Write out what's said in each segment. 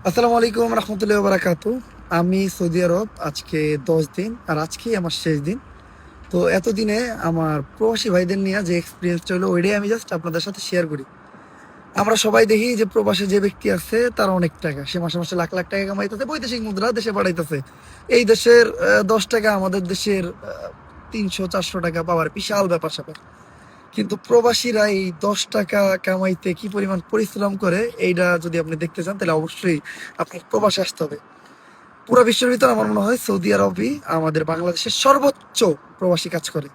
আসসালামু আলাইকুম রহমতুল্লাহ বারাকাতু। আমি সৌদি আরব আজকে 10 দিন, আর আজকেই আমার শেষ দিন। তো এতদিনে আমার প্রবাসী ভাইদের নিয়ে যে এক্সপিরিয়েন্সটা হলো ওইটাই আমি জাস্ট আপনাদের সাথে শেয়ার করি। আমরা সবাই দেখি যে প্রবাসে যে ব্যক্তি আছে তার অনেক টাকা, সে মাসে মাসে লাখ লাখ টাকা কামাইতেছে, বৈদেশিক মুদ্রা দেশে পাঠাইতেছে। এই দেশের 10 টাকা আমাদের দেশের 300-400 টাকা পাওয়ার বিশাল ব্যাপার স্যাপার। কিন্তু প্রবাসীরা এই 10 টাকা কামাইতে কি পরিমাণ পরিশ্রম করে, এইটা যদি আপনি দেখতে চান তাহলে অবশ্যই আপনার প্রবাসে আসতে হবে। পুরো বিশ্বের ভিতর আমার মনে হয় সৌদি আরবই আমাদের বাংলাদেশের সর্বোচ্চ প্রবাসী কাজ করে।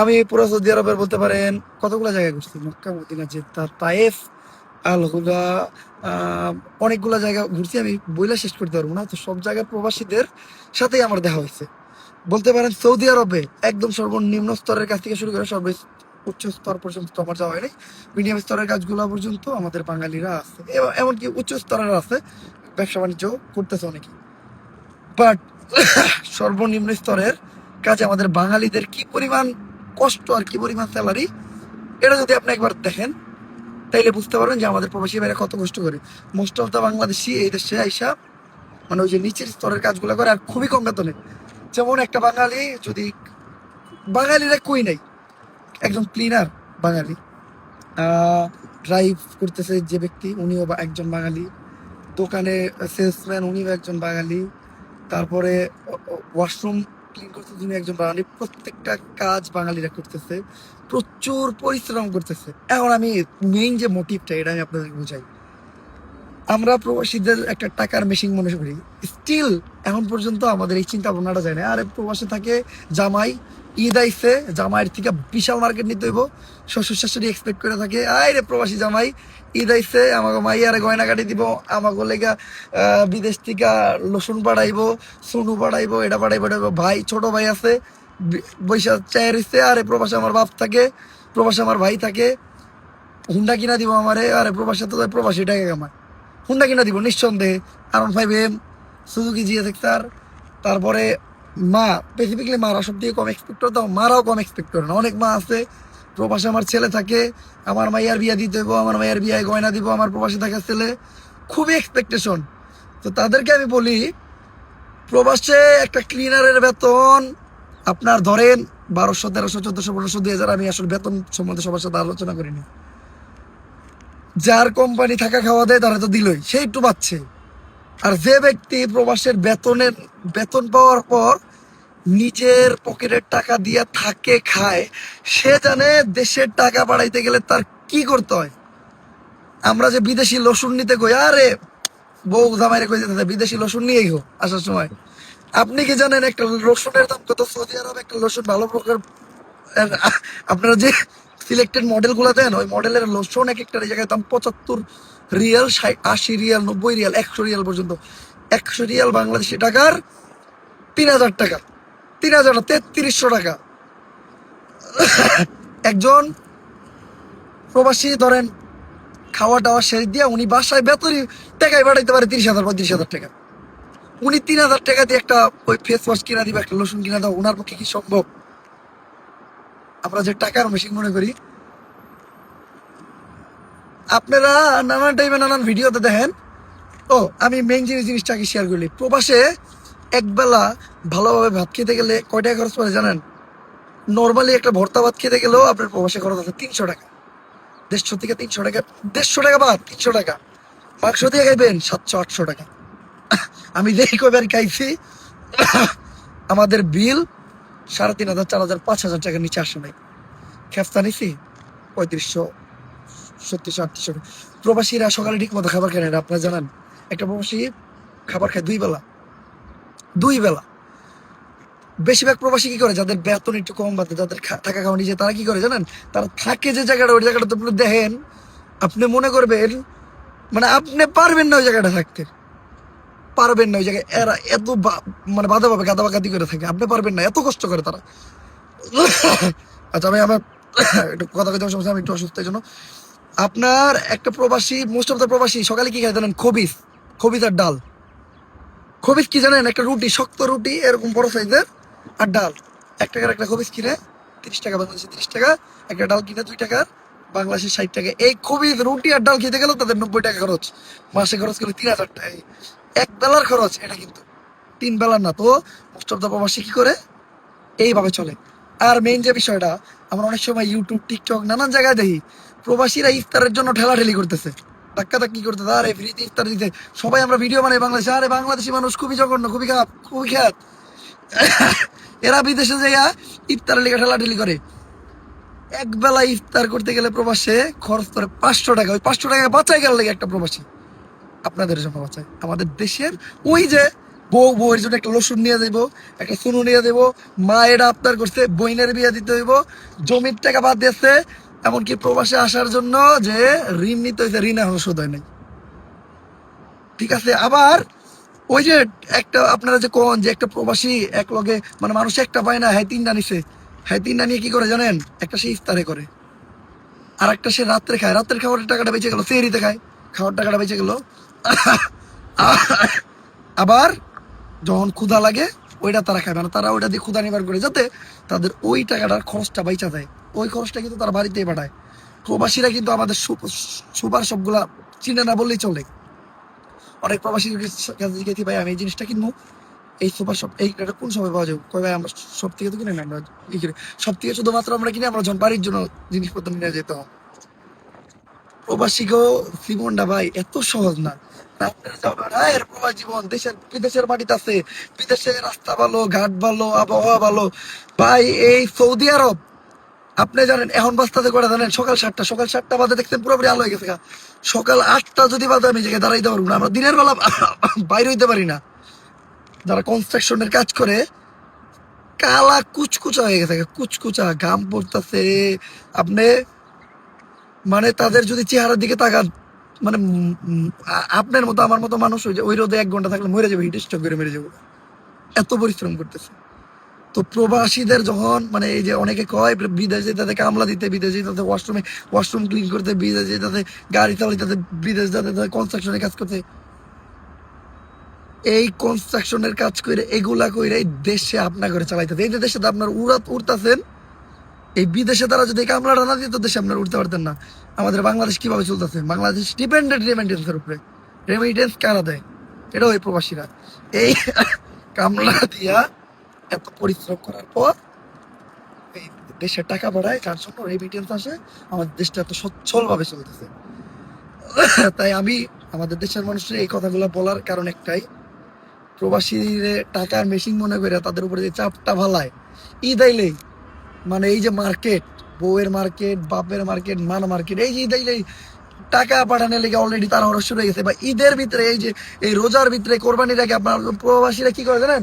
আমি পুরো সৌদি আরবের বলতে পারেন কতগুলো জায়গায় ঘুরছি, মক্কা, মদিনা, জেদ্দা, তায়েফ, আল হুদা, অনেকগুলো জায়গা ঘুরছি। আমি বইলা শেষ করতে পারবো না, তো সব জায়গায় প্রবাসীদের সাথেই আমার দেখা হয়েছে। বলতে পারেন সৌদি আরবে একদম সর্বনিম্ন স্তরের কাজ থেকে শুরু করে উচ্চ স্তর পর্যন্ত তো আমার যাওয়া হয়নি। মিডিয়াম স্তরের কাজগুলো পর্যন্ত আমাদের বাঙালিরা আছে, এমনকি উচ্চ স্তরের আছে, ব্যবসা বাণিজ্য করতেছে অনেকে। বাট সর্বনিম্ন স্তরের কাজে আমাদের বাঙালিদের কি পরিমাণ কষ্ট আর কি পরিমাণ স্যালারি, এটা যদি আপনি একবার দেখেন তাইলে বুঝতে পারবেন যে আমাদের প্রবাসী ভাইরা কত কষ্ট করে। মোস্ট অফ দ্য বাংলাদেশি এই দেশে আইসা মানে ওই যে নিচের স্তরের কাজগুলো করে, আর খুবই কম বেতনে। যেমন একটা বাঙালি যদি, বাঙালিরা কই নাই, একজন ক্লিনার বাঙালি, ড্রাইভ করতেছে যে ব্যক্তি উনিও একজন বাঙালি, দোকানে সেলসম্যান উনিও একজন বাঙালি, তারপরে ওয়াশরুম ক্লিন করতে তিনি একজন বাঙালি। প্রত্যেকটা কাজ বাঙালিরা করতেছে, প্রচুর পরিশ্রম করতেছে। এখন আমি মেইন যে মোটিভটা এটা আমি আপনাদের বুঝাই। আমরা প্রবাসীদের একটা টাকার মেশিন মনে করি, স্টিল এখন পর্যন্ত আমাদের এই চিন্তা ভাবনাটা যায় না। আরে প্রবাসে থাকে জামাই, ঈদ আইসে জামাইয়ের থেকে বিশাল মার্কেট নিতে হইব, শ্বশুর শাশুড়ি এক্সপেক্ট করে থাকে আয় রে প্রবাসী জামাই ঈদ আইসে আমাকে মাইয়ারে গয়না কাটি দিব, আমাকে লেগা বিদেশ থেকে লসুন পাঠাইবো, সুনু পাঠাইবো, এটা পাঠাইবো, এটা পাঠাইবো। ভাই ছোট ভাই আছে বৈশা চায়ের ইচ্ছে, আরে প্রবাসে আমার বাপ থাকে, প্রবাসে আমার ভাই থাকে, হুন্ডা কিনা দিব আমারে, আরে প্রবাসে তো প্রবাসী টাকা কামায়, হুন্ডা কিনা দিব নিঃসন্দেহে, R15M, সুজুকি GSX-R। তারপরে মা, স্পেসিফিকলি মারা সব থেকে কম এক্সপেক্ট করে, তাও মারাও কম এক্সপেক্ট করে না। অনেক মা আছে প্রবাসে আমার ছেলে থাকে, আমার মাইয়ার বিয়া দিতে হইব, আমার মাইয়ার বিয়ায় গয়না দিব, আমার প্রবাসে থাকা ছেলে, খুবই এক্সপেকটেশন। তো তাদেরকে আমি বলি প্রবাসে একটা ক্লিনারের বেতন আপনার ধরেন 1200, 1300, 1400, 1500, 2000। আমি আসলে বেতন সম্বন্ধে সবার সাথে আলোচনা করিনি। যার কোম্পানি থাকা খাওয়া দেয় তারা তো দিলই, সে একটু পাচ্ছে। আর যে ব্যক্তি প্রবাসের বেতন পাওয়ার পর নিজের পকেটের টাকা দিয়ে থাকে খায়, সে জানে দেশের টাকা বাড়াইতে গেলে তার কি করতে হয়। আমরা যে বিদেশি লসুন নিতে কই, আরে বউ জামাইরে কই যেতে বিদেশি লসুন নিয়েই হোক আসার সময়। আপনি কি জানেন একটা রসুনের দাম কত? সৌদি আরবে একটা রসুন ভালো প্রকার আপনারা যে সিলেক্টেড মডেল গুলা দেন, ওই মডেলের লোশন এক একটা জায়গায় দাম 75 রিয়াল, 80 রিয়াল, 90 রিয়াল, 100 রিয়াল পর্যন্ত। 100 রিয়াল বাংলাদেশি টাকার 3000 টাকা, 3000 না 3300 টাকা। একজন প্রবাসী ধরেন খাওয়া টাওয়া শেষ দিয়ে উনি বাসায় বেতনই টাকায় পাঠাইতে পারে 30,000, 35,000 টাকা। উনি 3000 টাকা দিয়ে একটা ওই ফেস ওয়াশ কিনা দিবে, একটা লোশন কিনা দাও, ওনার পক্ষে কি সম্ভব? আমরা যে টাকার মেশিন মনে করি। আপনারা নানান টাইমে নানান ভিডিওতে দেখেন। ও আমি মেইন জিনিসটাকে শেয়ার করলি, প্রবাসে একবেলা ভালোভাবে ভাত খেতে গেলে কয় টাকা খরচ পড়ে জানেন? নর্মালি একটা ভর্তা ভাত খেতে গেলেও আপনার প্রবাসে খরচ আছে 300 টাকা, 150 থেকে 300 টাকা, 150 টাকা ভাত, 300 টাকা। মাংস দিয়ে খাইবেন 700-800 টাকা। আমি যেই কয়বার খাইছি আমাদের বিল 3500, 4000, 5000 টাকার নিচে আসে নাই। খেফতা নিছি 3500, 3700, 3800। প্রবাসীরা সকালে ঠিক মতো খাবার খায় না, আপনারা জানেন? একটা প্রবাসী খাবার খায় 2 বেলা, 2 বেলা। বেশিরভাগ প্রবাসী কি করে, যাদের বেতন একটু কম বাড়ে, যাদের টাকা খাওয়া নিজে, তারা কি করে জানেন? তারা থাকে যে জায়গাটা, ওই জায়গাটা তো আপনি দেখেন, আপনি মনে করবেন মানে আপনি পারবেন না ওই জায়গাটা থাকতে, পারবেন না ওই জায়গায়। এরা এত মানে বাধা পাবে, গাদা বাগাতি করে থাকে, আপনি পারবেন না, এত কষ্ট করে তারা। আচ্ছা আমি আমার একটু কথা কথা সমস্যা, আমি একটু অসুস্থ এই জন্য। আপনার একটা প্রবাসী, মোস্ট অফ দ্য প্রবাসী সকালে কি খায় জানেন? খবিস, খবিস আর ডাল। খবিস কি জানেন? একটা রুটি, শক্ত রুটি এরকম বড় সাইজের, আর ডাল। 1 টাকার একটা খবিস কিনে 30 টাকা, বাংলাদেশে 30 টাকা। একটা ডাল কিনে 2 টাকার, বাংলাদেশের 60 টাকা। এই খুবই রুটি আর ডাল খেতে গেলেও তাদের 90 টাকা খরচ, মাসে খরচ করলে 3000 টাকা। এক বেলার খরচ এটা, কিন্তু 3 বেলার না। তো মোস্ট অফ দ্য প্রবাসী কি করে, এইভাবে চলে। আর মেইন যে বিষয়টা, আমরা অনেক সময় ইউটিউব, টিকটক নানান জায়গায় দেখি প্রবাসীরা ইফতারের জন্য ঠেলাঠেলি করতেছে, ধাক্কা ধাক্কি করতেছে, আরে ফ্রিতে ইফতার দিতে। সবাই আমরা ভিডিও বানাই বাংলাদেশে, আরে বাংলাদেশি মানুষ খুবই জঘন্য, খুবই খারাপ, খুবই খ্যাত। এরা বিদেশে যাইয়া ইফতারের লিগে ঠেলাঠেলি করে। এক বেলা ইফতার করতে গেলে প্রবাসে খরচ করে 500 টাকা। ওই 500 টাকা বাঁচাই গেল লাগে একটা প্রবাসী, আপনাদের জন্য বাঁচায়। আমাদের দেশের ওই যে বউয়ের জন্য একটা লসুন নিয়ে যাইবো, একটা সুনু নিয়ে যাবো, মা এটা আবদার করছে, বইনের বিয়ে দিতে হইব, জমির টাকা বাদ দিয়েছে, এমনকি প্রবাসে আসার জন্য যে ঋণ নিতে হয়েছে, ঋণ এখনো শোধ হয় নাই। ঠিক আছে, আবার ওই যে একটা আপনারা যে কোন যে একটা প্রবাসী এক লগে মানে মানুষ একটা পায় না, হ্যাঁ 3টা নিছে, হ্যাঁ 3টা নিয়ে কি করে জানেন, একটা সে ইফতারে করে, আর একটা সে রাত্রে খায়, রাত্রের খাবারের টাকাটা বেঁচে গেল, সেহরিতে খায়, খাওয়ার টাকাটা বেঁচে গেল। আবার যখন ক্ষুধা লাগে ওইটা তারা খায়, মানে তারা ওইটা দিয়ে ক্ষুধা নিবার করে, যাতে তাদের ওই টাকাটার খরচটা বাইচা যায়। ওই খরচটা কিন্তু তারা বাড়িতেই পাঠায়। প্রবাসীরা কিন্তু আমাদের সুপার সবগুলা চিনে না বললেই চলে। অনেক প্রবাসী কাছে জিজ্ঞেস, ভাই আমি এই জিনিসটা কিনবো, এই সুপার শপ এইটা কোন সময় পাওয়া যাবে, কয় ভাই আমরা সব থেকে তো কিনে না, আমরা ই করি সব থেকে, শুধুমাত্র আমরা কিনে আমরা যখন বাড়ির জন্য জিনিসপত্র নিয়ে যেতে হয়। প্রবাসীকেও জীবনটা ভাই এত সহজ না। আপনারা যাবেন, হ্যাঁ এর প্রবাস জীবন, দেশের বিদেশের মাটিতে আছে, বিদেশে রাস্তা ভালো, ঘাট ভালো, আবহাওয়া ভালো। ভাই এই সৌদি আরব, আপনি জানেন এখন বাস্তাতে করে জানেন সকাল 7টা, সকাল 7টা বাজে দেখছেন পুরোপুরি আলো হয়ে গেছে গা। সকাল 8টা যদি বাজে আমি জায়গায় দাঁড়াইতে পারবো না, আমরা দিনের বেলা বাইরে হইতে পারি না। যারা কনস্ট্রাকশনের কাজ করে কালা কুচকুচা হয়ে গেছে, কুচকুচা ঘাম পড়তেছে। আপনি মানে তাদের যদি চেহারার দিকে তাকান, মানে আপনার মতো আমার মতো মানুষ ওই যে ওই রোদে 1 ঘন্টা থাকলে মরে যাবে, হিট স্ট্রোক করে মেরে যাবো, এত পরিশ্রম করতেছে। তো প্রবাসীদের যখন মানে এই যে অনেকে কয় বিদেশে তাদের কামলা দিতে, বিদেশে তাদের ওয়াশরুম ক্লিন করতে, বিদেশে তাদের গাড়ি চালাতে, তাদের বিদেশ যাতে তাদের কনস্ট্রাকশনের কাজ করতে, এই কনস্ট্রাকশনের কাজ করে এগুলা কইরে এই দেশে আপনার করে চালাইতে, এই যে দেশে আপনার উড়তাছেন, এই বিদেশে তারা যদি কামলাটা না দিত দেশে আপনারা উঠতে পারতেন না। আমাদের বাংলাদেশ কিভাবে চলতেছে, বাংলাদেশ ডিপেন্ডেন্ট রেমিটেন্সের উপরে। রেমিটেন্স কারা দেয়, এটা ওই প্রবাসীরা। এই কামলা দিয়া এত পরিশ্রম করার পর এই দেশে টাকা বাড়ায়, যার জন্য রেমিটেন্স আসে, আমাদের দেশটা এত সচ্ছল ভাবে চলতেছে। তাই আমি আমাদের দেশের মানুষের এই কথাগুলো বলার কারণ একটাই, প্রবাসীরে টাকার মেশিন মনে করে তাদের উপরে যে চাপটা ভালায়, ঈদ আইলেই মানে এই যে মার্কেট, বউয়ের মার্কেট, বাপের মার্কেট, মান মার্কেট, এই যে ঈদ আইলেই টাকা পাঠানোর লেগে অলরেডি তারা ওরা শুরু হয়ে গেছে। বা ঈদের ভিতরে এই যে এই রোজার ভিতরে কোরবানির আগে আপনার প্রবাসীরা কি করে জানেন,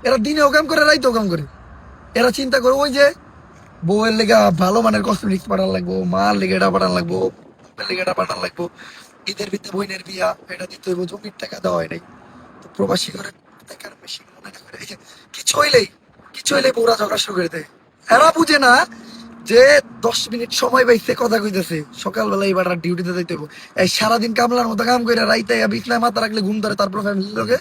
এরা দিনেও কাম করে রাইতেও কাম করে। এরা চিন্তা করে ওই যে বউয়ের লেগে ভালো মানের কসমেটিক্স পাঠান লাগবো, মার লেগে এটা পাঠান লাগবো, বাপের লেগে এটা পাঠান লাগবো, ঈদের ভিতরে বইনের বিয়া এটা দিতে হইব, জমির টাকা দেওয়া হয় নাই। তো প্রবাসী করে টাকার বেশি মনে না করে এই যে কিছু হইলেই বউরা ঝগড়া শুরু করে দেয়। এরা বুঝে না যে 10 মিনিট সময় পাইছে কথা কইতেছে, সকালবেলা এবার ডিউটিতে যাইতে হইব। এই সারাদিন কামলার মতো কাম করে রাইতে বিছনায় মাথা রাখলে ঘুম ধরে, তারপর ফ্যামিলির লোকে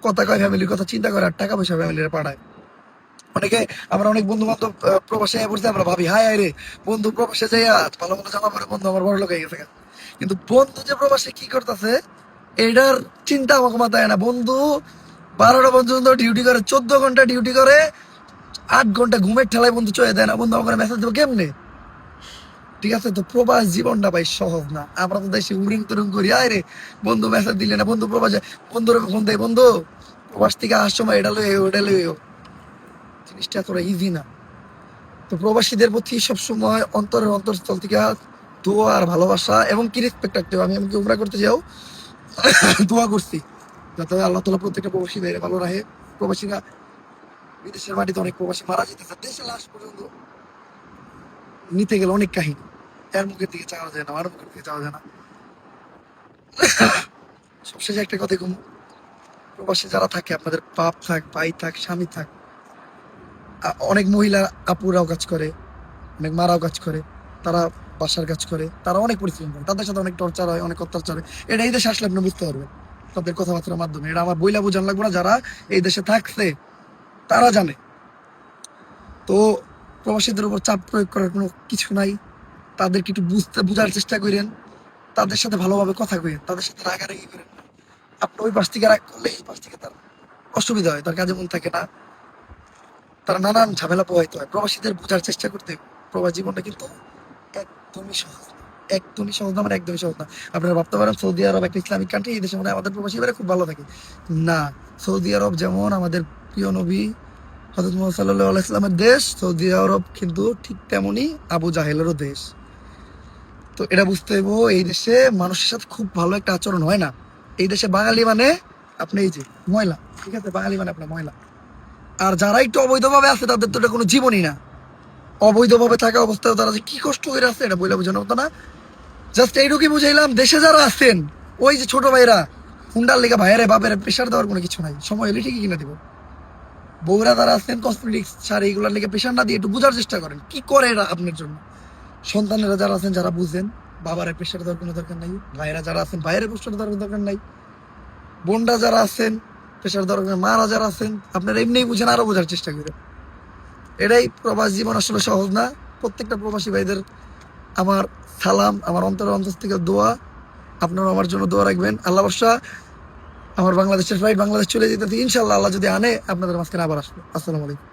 কথা কয়, ফ্যামিলির কথা চিন্তা করে, আর টাকা পয়সা ফ্যামিলির পাঠায়। অনেকে আমরা অনেক বন্ধু বান্ধব প্রবাসে পড়ছে, আমরা ভাবি হায় হায় রে বন্ধু প্রবাসে যাই ভালো মতো জামা পরে বন্ধু আমার বড় লোক হয়ে গেছে। কিন্তু বন্ধু যে প্রবাসে কি করতেছে এটার চিন্তা আমাকে মাথায় না। বন্ধু 12টা পর্যন্ত ডিউটি করে, 14 ঘন্টা ডিউটি করে, 8 ঘন্টা ঘুমের ঠেলায় বন্ধু চলে দেয় না, বন্ধু আমাকে মেসেজ দেবো কেমনে? ঠিক আছে, তো প্রবাস জীবনটা ভাই সহজ না। আমরা তো দেশে উড়িং তুরিং করি, আয় রে বন্ধু মেসেজ দিলে না, বন্ধু প্রবাসে বন্ধুর ফোন দেয়, বন্ধু প্রবাস থেকে আসার সময় এটা লই ওটা লই, জিনিসটা এতটা ইজি না। তো প্রবাসীদের প্রতি সবসময় অন্তরের অন্তরস্থল থেকে দোয়া আর ভালোবাসা এবং কি রেসপেক্ট রাখতে হবে। আমি এমনকি উমরা করতে যাও দোয়া করছি যাতে আল্লাহ তাআলা প্রত্যেকটা প্রবাসী ভাইয়ের ভালো রাখে। প্রবাসীরা বিদেশের মাটিতে অনেক প্রবাসী মারা যেতেছে, দেশে লাশ পর্যন্ত নিতে গেলে অনেক কাহিনী, এর মুখের দিকে চাওয়া যায় না, আর মুখের দিকে চাওয়া যায় না। সবশেষে একটা কথা কম, প্রবাসী যারা থাকে আপনাদের বাপ থাক, ভাই থাক, স্বামী থাক, অনেক মহিলা আপুরাও কাজ করে, অনেক মারাও কাজ করে, তারা বাসার কাজ করে, তারা অনেক পরিশ্রম করে, তাদের সাথে অনেক টর্চার হয়, অনেক অত্যাচার হয়। এটা এই দেশে আসলে আপনি বুঝতে পারবেন তাদের কথাবার্তার মাধ্যমে। এটা আমার বইলা বুঝান লাগবে না, যারা এই দেশে থাকছে তারা জানে। তো প্রবাসীদের উপর চাপ প্রয়োগ করার কোনো কিছু নাই। তাদেরকে একটু বোঝার চেষ্টা করেন, তাদের সাথে ভালোভাবে কথা কইেন, তাদের সাথে রাগারাগি করেন না। আপনি ওই পাশ থেকে রাগ করলে এই পাশ থেকে তার অসুবিধা হয়, তার কাজে মন থাকে না, তারা নানান ঝামেলা পোহাইতে হয়। প্রবাসীদের বোঝার চেষ্টা করতে হবে। প্রবাস জীবনটা কিন্তু একদমই সহজ না, একদমই সহজ না, মানে একদমই সহজ না। আপনারা ভাবতে পারেন সৌদি আরব একটা ইসলামিক কান্ট্রি, এই দেশে মনে হয় আমাদের প্রবাসী ভাইরা খুব ভালো থাকে। না, সৌদি আরব যেমন আমাদের প্রিয় নবী হযরত মুহাম্মদ সাল্লাল্লাহু আলাইহি ওয়াসাল্লামের দেশ, সৌদি আরব কিন্তু ঠিক তেমনই আবু জাহেলেরও দেশ। তো এটা বুঝতে হইব, এই দেশে মানুষের সাথে খুব ভালো একটা আচরণ হয় না। এই দেশে বাঙালি মানে আপনি এই যে ময়লা, ঠিক আছে, বাঙালি মানে আপনার ময়লা। আর যারা একটু অবৈধভাবে আছে তাদের তো এটা কোনো জীবনই না। অবৈধভাবে থাকা অবস্থায় তারা যে কি কষ্ট করে আছে এটা বইলে বোঝানো হতো না। জাস্ট এইটুকুই বুঝাইলাম, দেশে যারা আছেন ওই যে ছোট ভাইরা হুন্ডার লেগে ভাইয়ারে বাপের প্রেশার দেওয়ার কোনো কিছু নাই, সময় হলে ঠিকই কিনা দিব। বউরা যারা আছেন কসমেটিক্স শাড়ি এগুলোর লেগে প্রেশার না দিয়ে একটু বোঝার চেষ্টা করেন কি করে এরা আপনার জন্য। সন্তানেরা যারা আছেন যারা বুঝেন, বাবারে প্রেশার দেওয়ার কোনো দরকার নাই, ভাইয়েরা যারা আছেন ভাইয়ের প্রেশার দেওয়ার কোনো দরকার নাই, বোনরা যারা আছেন প্রেশার দেওয়ার দরকার নাই, মারা যারা আছেন আপনারা এমনিই বুঝেন, আরো বোঝার চেষ্টা করেন। এটাই প্রবাস জীবন, আসলে সহজ না। প্রত্যেকটা প্রবাসী ভাইদের আমার সালাম, আমার অন্তরের অন্তর থেকে দোয়া। আপনারা আমার জন্য দোয়া রাখবেন। আল্লাহ বর্ষা আমার বাংলাদেশের ফ্লাইট বাংলাদেশ চলে যেতে ইনশাল্লাহ, আল্লাহ যদি আনে আপনাদের মাঝখানে আবার আসবো। আসসালামু আলাইকুম।